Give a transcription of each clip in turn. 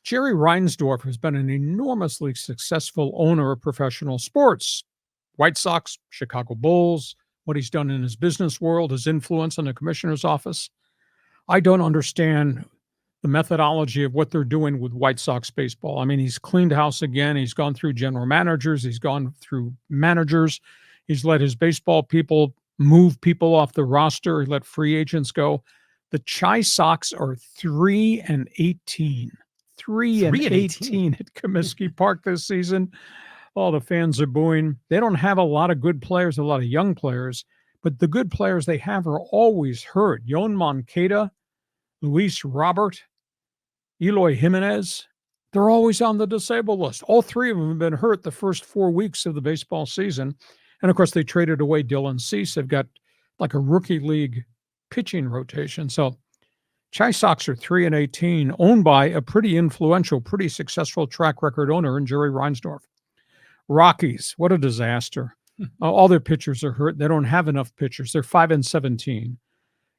Jerry Reinsdorf has been an enormously successful owner of professional sports. White Sox, Chicago Bulls, what he's done in his business world, his influence in the commissioner's office. I don't understand the methodology of what they're doing with White Sox baseball. I mean, he's cleaned house again. He's gone through general managers. He's gone through managers. He's let his baseball people move people off the roster. He let free agents go. The Chi Sox are 3-18. 3-18 at Comiskey Park this season. All the fans are booing. They don't have a lot of good players, a lot of young players, but the good players they have are always hurt. Yon Moncada, Luis Robert, Eloy Jimenez, they're always on the disabled list. All three of them have been hurt the first 4 weeks of the baseball season. And, of course, they traded away Dylan Cease. They've got like a rookie league pitching rotation. So Chi Sox are 3-18, owned by a pretty influential, pretty successful track record owner in Jerry Reinsdorf. Rockies, what a disaster. All their pitchers are hurt. They don't have enough pitchers. They're 5-17.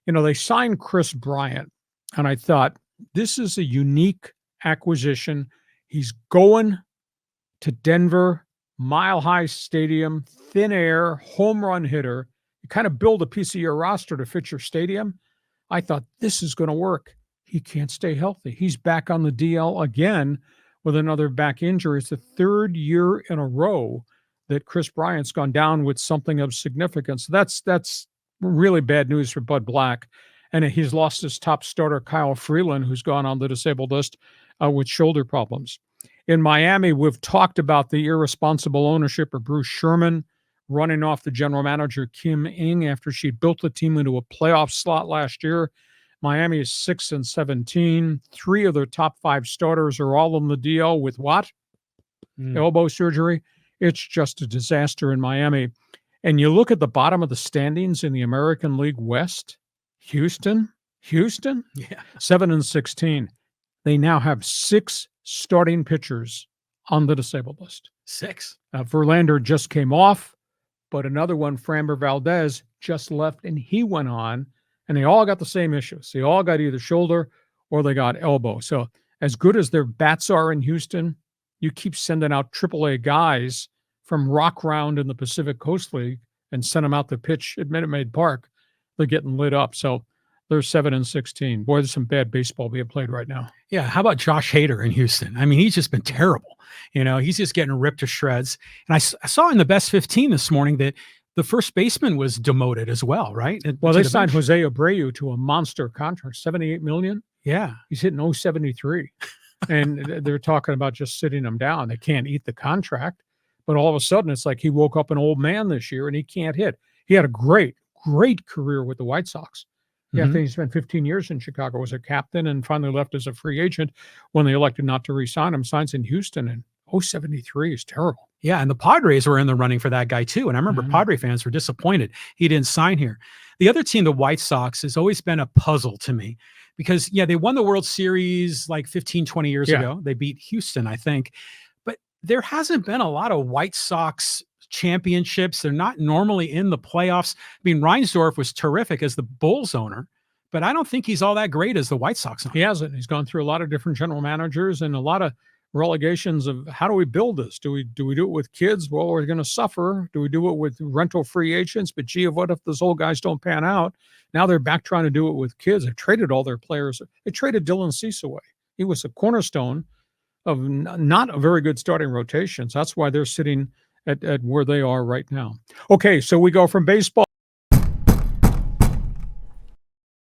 You know, they signed Chris Bryant, and I thought, this is a unique acquisition. He's going to Denver, Mile High Stadium, thin air, home run hitter. You kind of build a piece of your roster to fit your stadium. I thought, this is going to work. He can't stay healthy. He's back on the DL again with another back injury. It's the third year in a row that Chris Bryant's gone down with something of significance. That's really bad news for Bud Black. And he's lost his top starter, Kyle Freeland, who's gone on the disabled list with shoulder problems. In Miami, we've talked about the irresponsible ownership of Bruce Sherman running off the general manager, Kim Ng, after she built the team into a playoff slot last year. Miami is 6-17. 3 of their top 5 starters are all on the DL with what? Elbow surgery. It's just a disaster in Miami. And you look at the bottom of the standings in the American League West, Houston, 7-16. They now have 6 starting pitchers on the disabled list. 6. Verlander just came off, but another one, Framber Valdez, just left, and he went on, and they all got the same issues. They all got either shoulder or they got elbow. So as good as their bats are in Houston, you keep sending out AAA guys from Rock Round in the Pacific Coast League and send them out to pitch at Minute Maid Park. They're getting lit up. So they're 7-16. Boy, there's some bad baseball being played right now. Yeah. How about Josh Hader in Houston? I mean, he's just been terrible. You know, he's just getting ripped to shreds. And I saw in the best 15 this morning that the first baseman was demoted as well, right? Well, they signed Jose Abreu to a monster contract, $78 million. Yeah. He's hitting 073. And they're talking about just sitting him down. They can't eat the contract. But all of a sudden, it's like he woke up an old man this year and he can't hit. He had a great career with the White Sox. Yeah, I think he spent 15 years in Chicago as a captain and finally left as a free agent when they elected not to re-sign him. Signs in Houston, and 073 is terrible. Yeah, and the Padres were in the running for that guy too. And I remember Padre fans were disappointed he didn't sign here. The other team, the White Sox, has always been a puzzle to me because, yeah, they won the World Series like 15, 20 years ago. They beat Houston, I think. But there hasn't been a lot of White Sox championships. They're not normally in the playoffs. I mean, Reinsdorf was terrific as the Bulls owner, but I don't think he's all that great as the White Sox owner. He hasn't. He's gone through a lot of different general managers and a lot of relegations of how do we build this? Do we do it with kids? Well, we're going to suffer. Do we do it with rental free agents? But gee, what if those old guys don't pan out? Now they're back trying to do it with kids. They've traded all their players. They traded Dylan Cease away. He was a cornerstone of not a very good starting rotations. That's why they're sitting at where they are right now. Okay, so we go from baseball